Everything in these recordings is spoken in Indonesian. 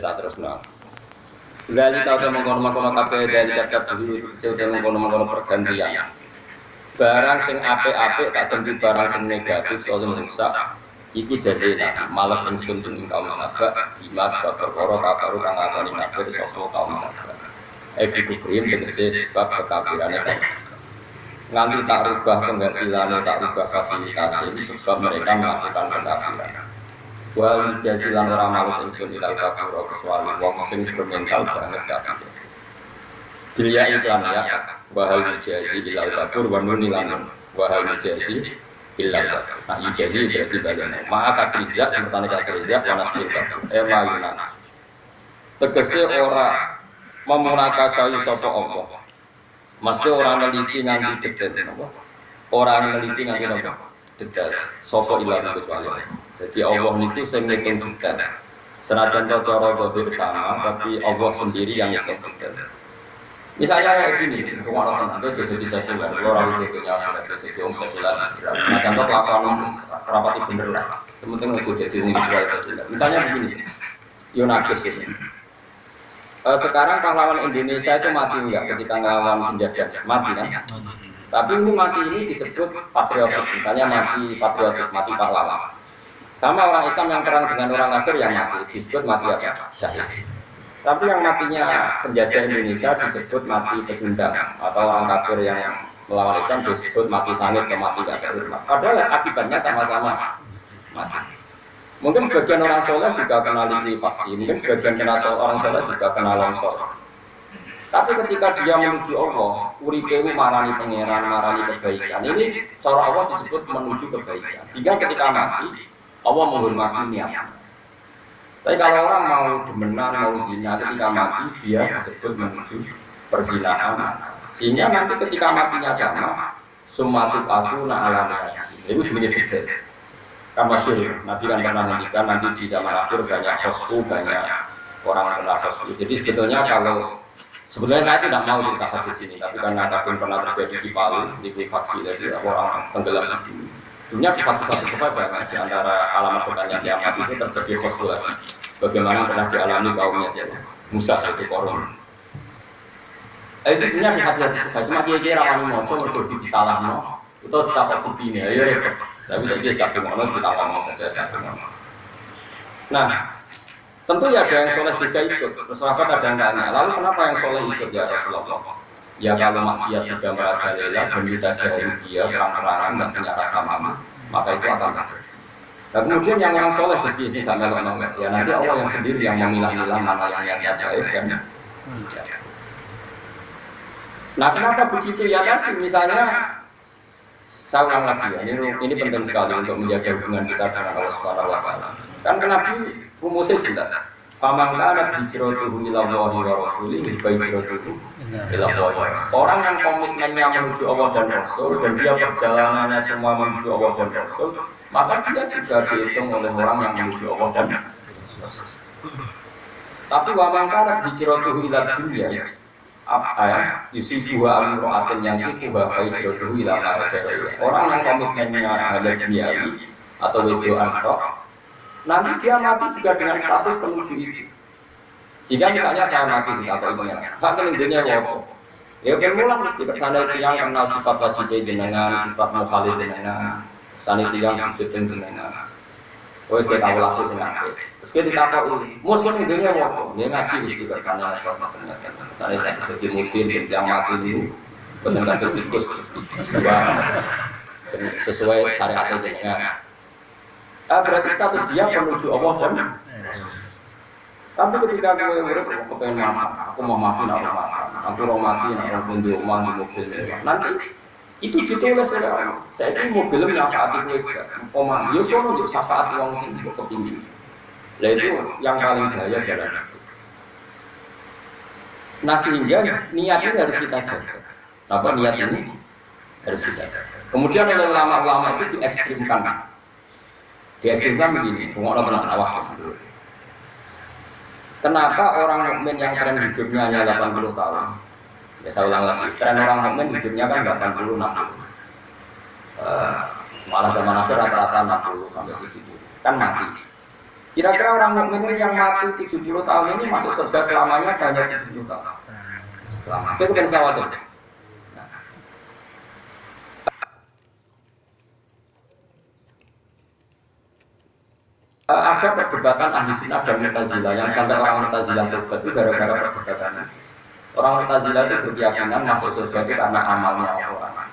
tak terusno. Dari tahu temu kono-kono kabeh dari cakap dulu saya mengkono-kono pergantian. Barang sing apik-apik tak tentu barang sing negatif oleh rusak. Iku jajena malas ingsun ing kaum sahabat dimas perkara kafaru kang lakoni kafir sapa kaum sahabat. Ebi kufrin tegese sebab kekafirane kan. Nganti tak rubah penghasilannya, tak rubah fasilitasnya sebab mereka melakukan kekafiran. Wal jazilan ora males ingsun ilal kafir kecuali wong sing bermental banget kafir. Dia iklan ya, wahal jazi ilal kafir wa nunilan wahal jazi ilal kafir. Nah, jazi berarti bagian. Maka kasrizat seperti kasrizat wa nasbil kafir. Yunan. Tegese ora memunakasai sapa Allah. Mesti orang neliti nanti detail, orang neliti nanti apa? Detail. Sapa ilal kecuali. Jadi Allah itu sing ngitung detail. Senajan cara dohir sama, tapi Allah sendiri yang ngitung detail. Misalnya kayak gini, kemarin itu jadi sesuatu, orang itu punya surat jadi orang sesuatu. Nah, contoh kelakuan rapati bener lah. Sementing itu jadi orang sesuatu. Misalnya begini, Yunakis ini. Sekarang pahlawan Indonesia itu mati enggak ketika ngelawan penjajah? Mati kan? Tapi ini mati ini disebut patriotik. Misalnya mati patriotik, mati pahlawan. Sama orang Islam yang perang dengan orang kafir yang mati disebut mati apa? Syahid. Tapi yang matinya penjajah Indonesia disebut mati pecundang atau orang kafir yang melawan Islam disebut mati sangit atau mati tidak terhormat. Padahal akibatnya sama-sama mati. Mungkin sebagian orang soleh juga kena likuifaksi, mungkin sebagian orang soleh juga kena longsor. Tapi ketika dia menuju Allah, uripewu marani pangeran, marani kebaikan. Ini cara Allah disebut menuju kebaikan. Sehingga ketika mati, Allah menghormati niat. Tapi kalau orang mau demenan, mau zina, ketika mati dia disebut menuju perzinahan. Sehingga nanti ketika matinya sama, sumatu asuna alamnya. Itu jenis detail. Kan masyhur, Nabi kan pernah menghentikan nanti di zaman akhir banyak khosfu, banyak orang kena khosfu. Jadi sebetulnya sebetulnya saya tidak mau cerita hadis ini, tapi karena kadang pernah terjadi di Palu, likuifaksi jadi orang tenggelam di bumi. Sebenarnya di satu kepada di antara alamat pertanyaan kiamat itu terjadi khosfu lagi. Bagaimana pernah dialami kaumnya siapa? Musa itu korun. Itu sebenarnya di hadis sebagai cuma dia rawani moco berbudi disalah no, itu tidak bukti ini, ayo repot. Tapi dia sekali ngono kita ngomong saja sekali ngomong. Nah, tentu ya ada yang soleh juga ikut. Sahabat ada yang tanya, lalu kenapa yang soleh ikut ya Rasulullah? Ya kalau maksiat sudah merajalela dan kita jahil dia terang-terangan dan punya rasa malu, maka itu akan terjadi. Nah kemudian yang orang soleh berarti tidak melok-melok. Ya nanti Allah yang sendiri yang memilah-milah mana yang baik dan tidak. Nah kenapa begitu ya tadi misalnya saya ulang lagi ya, ini penting sekali untuk menjaga hubungan kita dengan Allah Subhanahu wa taala. Kan Nabi rumusnya jelas. Faman kana hijratuhu ila Allahi wa rasulihi fa hijratuhu ila Allah. Orang yang komitmennya menuju Allah dan Rasul dan dia perjalanannya semua menuju Allah dan Rasul, maka dia juga dihitung oleh orang yang menuju Allah dan Rasul. Tapi wa man kana hijratuhu ila dunya yusibuha amro'atin yang tibuha hijratuhu ila marja'illah. Orang yang komitmennya ada duniawi atau wedoan roh, nanti dia mati juga dengan status penuju itu. Jika misalnya saya mati atau ini ya, hak kelindungnya wapo. Ya pengulang mesti kesana yang kenal sifat wajib jenengan, sifat mukhalif jenengan, sana yang sujud jenengan. Oh kita tahu laku sengaja. Terus kita takoki, mus kelindungnya wapo. Dia ngaji mesti kesana ternyata. Saya jadi mungkin yang mati dulu, benar-benar tikus sesuai syariat jenengan. Berarti status dia menuju Allah dan tapi ketika gue urip kepengen makan, aku mau mati nak makan, aku mau mati nak bundu uang di mobil nanti itu ditulis oleh Allah. Saya ini mobil menyafaati gue, omah, yus kono di syafaat uang sing ketinggi. Lah itu yang paling bahaya jalan. Nah sehingga niat ini harus kita jaga. Apa niat ini harus kita jaga. Kemudian oleh ulama-ulama itu diekstrimkan. Diekstrimkan begini, ngomong tenang, awas dulu. Kenapa orang mukmin yang tren hidupnya hanya 80 tahun? Ya saya ulang lagi, tren orang mukmin hidupnya kan 80 60. Malah zaman akhir rata-rata 60 sampai 70. Kan mati. Kira-kira orang mukmin yang mati 70 tahun ini masuk surga selamanya hanya 70 tahun. Selama itu kan salah saja. Ada perdebatan ahli sunnah dan Mu'tazilah yang sampai orang Mu'tazilah tobat itu gara-gara perdebatan. Orang Mu'tazilah itu berkeyakinan masuk surga itu karena amalnya orang.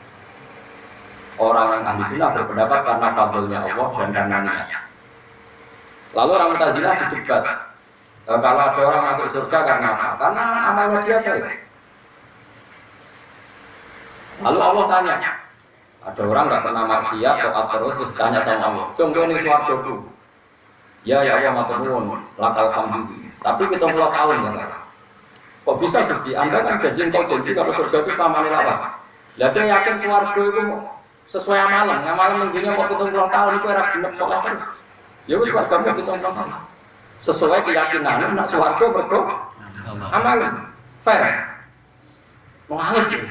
Orang yang ahli sunnah berpendapat karena fadlnya Allah dan karena niatnya. Lalu orang Mu'tazilah didebat. Kalau ada orang masuk surga karena apa? Karena amalnya dia baik. Lalu Allah tanya, ada orang nggak pernah maksiat, doa terus tanya sama Allah, "Jom ini suaraku." Ya Allah matur nuwun, lakal hamdu. Tapi kita mulai tahun ya. Kok bisa Gusti? Anda kan janji kalau surga itu sama lawas. Lah dia yakin swarga itu sesuai amalan. Amalan mengginya kok 70 tahun itu era genep saleh terus. Ya wis swarga 70 tahun. Sesuai keyakinan nak swarga mergo amalan. Fair. Muhalis.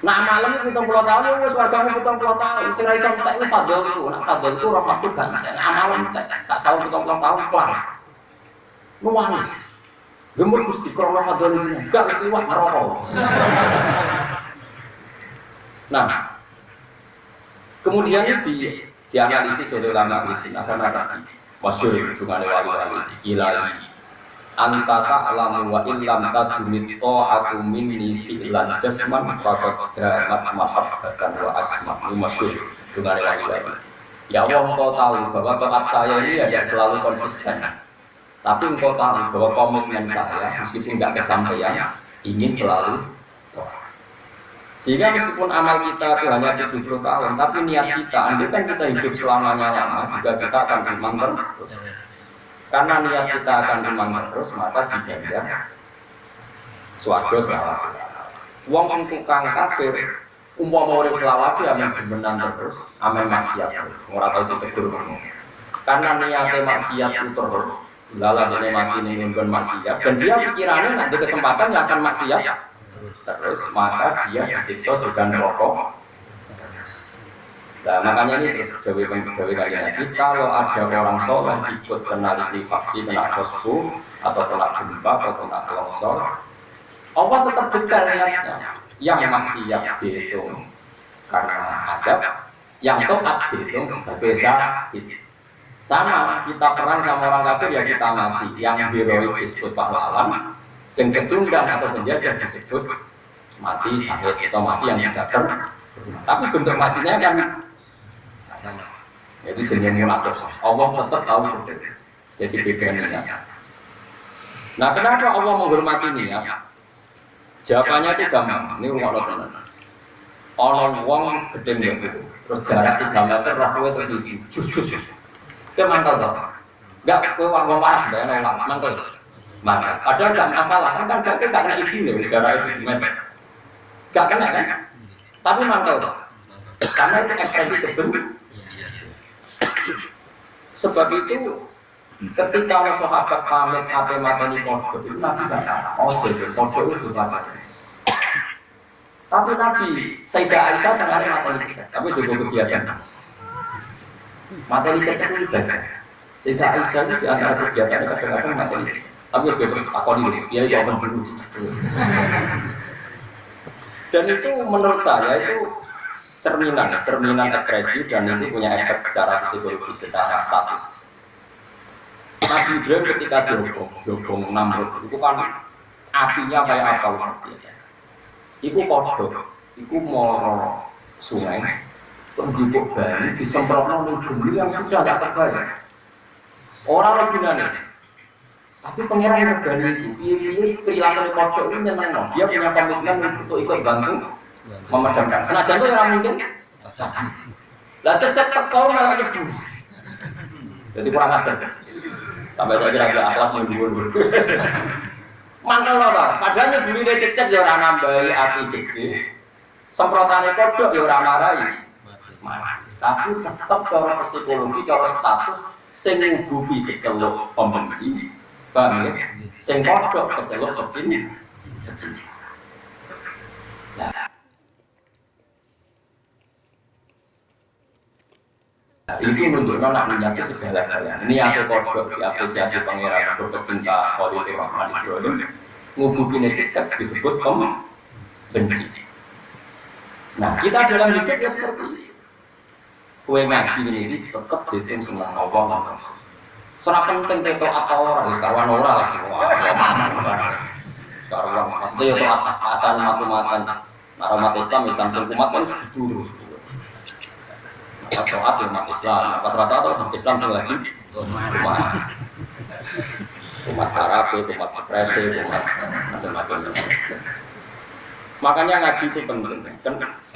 Nah malam itu 70 tahun ya wis wargane 70 tahun. Sing ra iso tak iki fadl iku, nak fadl iku ora mati kan. Nah malam tak salah 70 tahun kelar. Nuwangis. Gemur Gusti krana fadl iki gak mesti liwat neraka. Nah, kemudian dianalisis oleh ulama di sini akan ada masyhur hubungan wali-wali ilahi. Anta ta'lamu wa illam tajumit ta'atu minni fi'lan jasman faqad damat mahabbatan wa asma. Ini masyhur dengan wali-wali. Ya Allah, engkau tahu bahwa taat saya ini tidak selalu konsisten. Tapi engkau tahu bahwa komitmen saya meskipun tidak kesampaian ingin selalu taat. Sehingga meskipun amal kita itu hanya 70 tahun, tapi niat kita, andai kan kita hidup selamanya lama, juga kita akan iman terus. Karena niat kita akan iman terus, maka diganjar swarga selawase. Wong sing tukang kafir, umpama urip selawase amen bemenan terus, amen maksiat terus. Ora tau ditegur ngono. Karena niate maksiat itu terus, lala dene mati ning nggon maksiat dan dia pikirannya nanti kesempatan yang akan maksiat terus, maka dia disiksa dengan rokok. Nah, makanya ini terus gawe kalian lagi, kalau ada orang soleh ikut kena likuifaksi, kena fosfu, atau kena gempa, atau kena longsor, Allah tetap detail niatnya. Yang maksiat dihitung karena adab, yang taat dihitung sebagai sakit. Sama, kita perang sama orang kafir ya kita mati. Yang heroik disebut pahlawan, yang ketunggang atau penjajah disebut mati sakit atau mati yang tidak terima. Tapi bentuk matinya kan sama, yaitu jenis munafik. Allah tetap tahu betul. Jadi bedanya. Nah, kenapa Allah menghormati niat? Jawabannya itu gampang. Ini rumah tenan. Ono wong gede niku, terus jarak 3 meter roh kowe terus iki. Jus. Kowe mantel to? Enggak, kowe wong waras bae nolak, mantel. Mantel. Padahal enggak masalah, kan gak kena iki lho, jarak 7 meter. Gak kena kan? Tapi mantel to. Karena itu ekspresi kebencian. Sebab itu ketika sahabat pamit ape mateni kodok itu Nabi gak kata, oh jadi kodok itu juga. Tapi Nabi Sayyidah Aisyah sengaja mateni cecek, tapi juga kegiatan. Mateni cecek itu ibadah. Sayyidah Aisyah itu di antara kegiatan kadang-kadang mateni cecek. Tapi juga takoni dulu, dia itu akan dulu cecek dulu. Dan itu menurut saya itu cerminan ekspresi dan itu punya efek secara psikologi, secara status. Nabi Ibrahim ketika diobong Namrud itu kan apinya kayak apa luar biasa. Iku kodok, iku moro sungai, penjupuk banyu disemprotkan oleh geni yang sudah tidak terbayar. Orang lebih nanya, tapi pangeran regani itu, piye perilaku kodok ini nyeneng, dia punya komitmen untuk ikut bantu memadamkan. Senajan itu orang mungkin lah cecek tekol malah nyebur. Jadi kurang ajar. Sampai saya kira akhlak nyebur. Mantel loh, padahal nyebur dia cecek ya orang nambahi api gede. Semprotannya kodok ya orang marahi. Tapi tetap cara psikologi, cara status sing ngububi kecelok pembenci. Paham ya? Sing kodok kecelok pecinta. Itu menunjukkan nak niat itu segala-galanya. Niat kodok diapresiasi pangeran berpecinta Khalilur Rahman Ibrahim. Ngubukin cecek disebut benci. Nah kita dalam hidup ya seperti ini. Kue ngaji ini tetap dihitung senang Allah dan Rasul. Serap penting itu atau orang, sekarang orang lah semua. Sekarang maksudnya itu atas-asan matu-matan. Nah umat Islam umat kan dulu. Pas sholat ya umat Islam, pas rata-rata umat Islam sing lagi umat sarape, umat seprese, umat macam-macam. Makanya ngaji itu penting.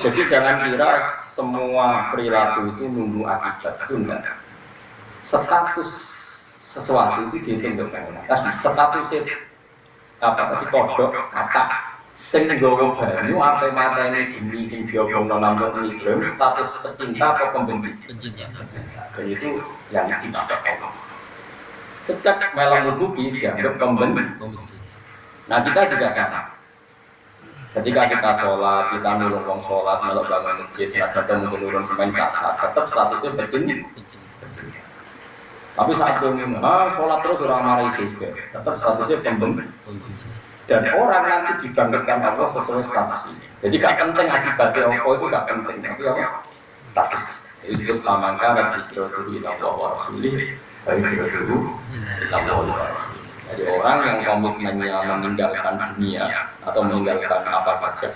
Jadi jangan kira semua perilaku itu nunggu akibat, itu enggak. Status sesuatu itu dihitung kepengen. Status apa tadi kodok kata sing nggawa banyu ape mateni bumi sing diobongno namung Ibrahim status pecinta atau pembenci? Pecinta. Dan itu yang dipakai Allah. Cecak melang nubuki dianggap pembenci. Nah kita juga sama. Ketika kita sholat, kita nulung wong sholat, melok bangun masjid, senajan mungkin nurun semain sasa, tetap statusnya pecinta. Tapi saat dia sholat terus orang marah sih, tetap statusnya pembenci. Dan orang nanti dibangkitkan Allah sesuai status ini. Jadi gak penting akibatnya Allah itu gak penting, tapi apa? Status. Jadi disebut lamangka dan hijratuhu ila Allah wa rasulih, hijratuhu ila Allah wa rasulih. Jadi orang yang komitmennya meninggalkan dunia atau meninggalkan apa saja,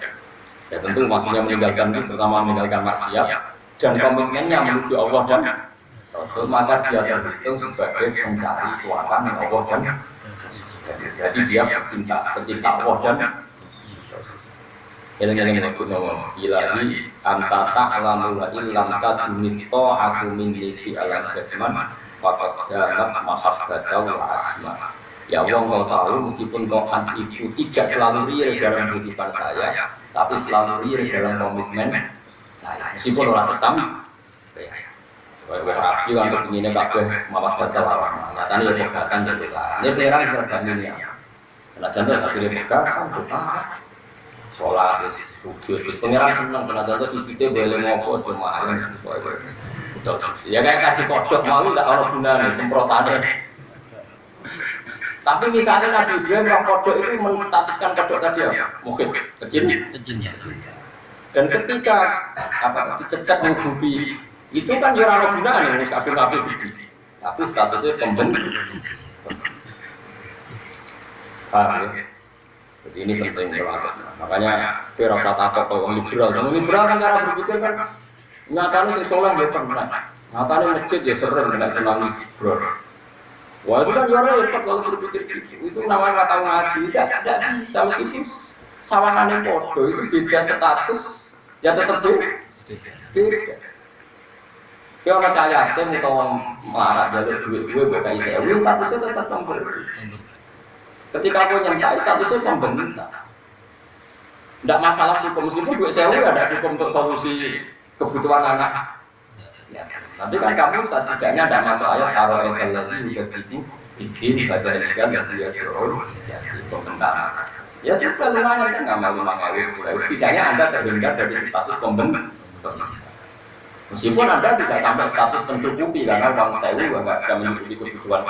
ya tentu maksudnya meninggalkan itu pertama meninggalkan maksiat dan komitmennya menuju Allah dan Rasul, maka dia terhitung sebagai pencari suaka Allah dan jadi dia pecinta Allah dan yang waktu ngomong ilahi anta ta'lamu wa illam tadunito aku minlifi alam jasman faqad damat mahabbata wa asma. Ya Allah kau tahu meskipun taat itu tidak selalu real dalam kehidupan saya, tapi selalu real dalam komitmen saya meskipun orang kesam rapi kan kepinginnya kabeh mawaddah warahmah. Nyatane ya pegatan jadi lah. Ini pengiran seragam ini ya. Karena contoh akhirnya pegatan doa. Sholat sujud. Pengiran senang karena contoh sujudnya boleh ngopo semua ayam semua. Ya kayak kaji kodok mau enggak ono gunane semprotane. Tapi misalnya Nabi Ibrahim yang kodok itu menstatuskan kodok tadi ya, mungkin kecil. Dan ketika apa dicecek ngububi itu kan jurang gunaan yang kadung Nabi Gigi, tapi statusnya pembenci. Paham ya? Jadi ini penting banget. Makanya kira kata apa orang liberal kan cara berpikir kan nyatanya sing soleh dia pernah, nyatanya masjid ya sering kena tsunami bro. Wah itu kan jurang repot kalau berpikir gitu. Itu namanya kata ngaji, tidak bisa meskipun sawangannya podo itu beda status, ya tetap beda. Kalau orang kaya saya mau marah jalur duit gue kayak saya, statusnya tetap pemberi. Ketika aku nyentai statusnya pembentak. Tidak masalah hukum meskipun duit saya ada hukum untuk solusi kebutuhan anak. Ya, tapi kan kamu setidaknya tidak masuk ayat taruh etal lagi juga gitu, bikin badan juga nggak dia terus jadi pembentak. Ya sudah lumayan kan nggak mau 5.000, 10.000. Setidaknya Anda terhindar dari status pembentak. Meskipun Anda tidak sampai status mencukupi karena uang saya juga nggak bisa mencukupi kebutuhan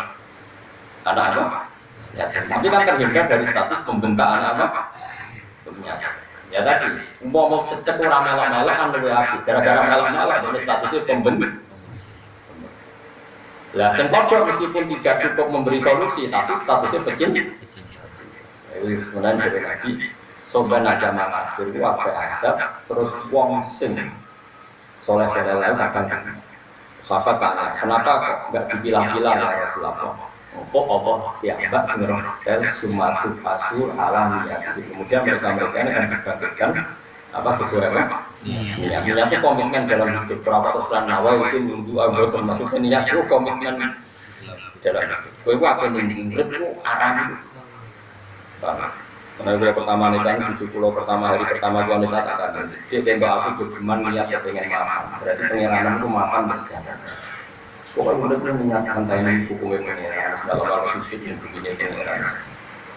anak apa. Ya, tapi kan terhindar dari status pembentaan apa? Ya tadi, mau cecek orang melok-melok kan lebih api. Gara-gara melok-melok ini statusnya pembentak. Lah, sing kodok meskipun tidak cukup memberi solusi, tapi statusnya pecinta. Ini kemudian dari Nabi, soban agama akhir itu ada terus wong sing soleh-soleh lain kadang sahabat tanya, kenapa kok nggak dipilah-pilah ya Rasulullah? Kok apa? Ya mbak sebenarnya sumatu asur alamiah. Kemudian mereka ini akan dibangkitkan apa sesuai apa? Niat itu komitmen dalam hidup. Berapa teruslah nawai itu nunggu anggota maksudnya niat itu komitmen dalam hidup. Kau itu apa nih? Itu arah karena gue pertama nikah 70 pertama hari pertama gue nikah katakan dia tembak aku cuman niat ya pengen makan berarti pengiranan itu makan bersejarah pokoknya udah mengingatkan tanya hukumnya pengiranan segala kalau susut yang begini pengiranan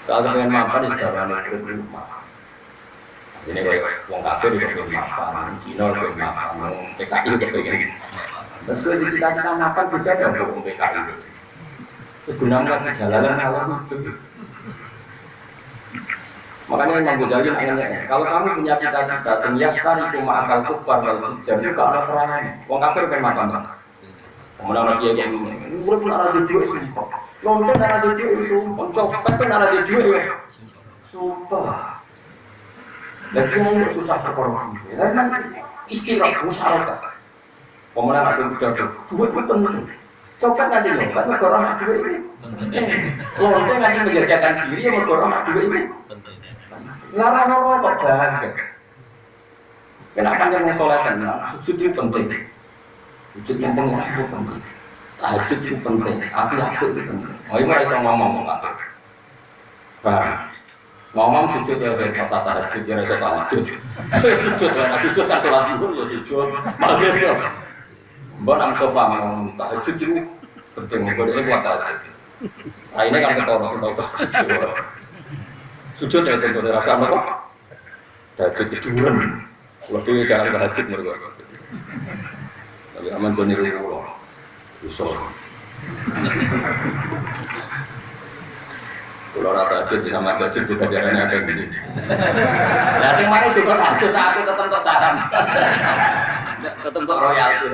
soalnya pengen makan di sekarang itu rumah ini kayak uang kafir juga pengen makan Cina pengen makan PKI juga pengen Terus gue dicita-cita makan beda dong hukum PKI. Kegunaan ngaji jalanan alam itu. Makanya Imam Ghazali nanya, kalau kamu punya cita-cita senyasari kuma akal kufar wal fujjar itu gak ada perangannya. Wong kafir pengen makan. Kemudian orang dia yang ini pun ada di jual sumpah. London ada di jual sumpah. Coklat pun ada di jual ya. Sumpah. Dan dia itu susah berkorban. Memang istirahat musyawarah. Kemudian ada udah duit itu penting. Coklat nanti loh, kan negara nak duit ini. London nanti menjajakan diri yang negara nak duit ini. Larang-larang kok bahagia. Kenapa jangan sholatkan? Sujud itu penting. Sujud yang penting itu penting. Tahajud itu penting. Hati-hati itu penting. Oh ini harus ngomong apa? Ngomong sujud ya pas tahajud ya harus tahajud. Sujud ya sujud kan sholat zuhur ya sujud. Maghrib ya. Mbak nang sofa ngomong tahajud itu penting. Mbak ini buat tahajud. Nah ini kan ketoro sudah tahajud. Sujud ya tentu rasa apa? Tahajud tiduran. Waktu jarang tahajud mereka. Tapi aman joni rulo. Susah. Kalau rata tahajud sama tahajud juga jarangnya ada gini. Nah, sing mari juga tahajud aku tetap untuk saran. Tetap untuk royalti,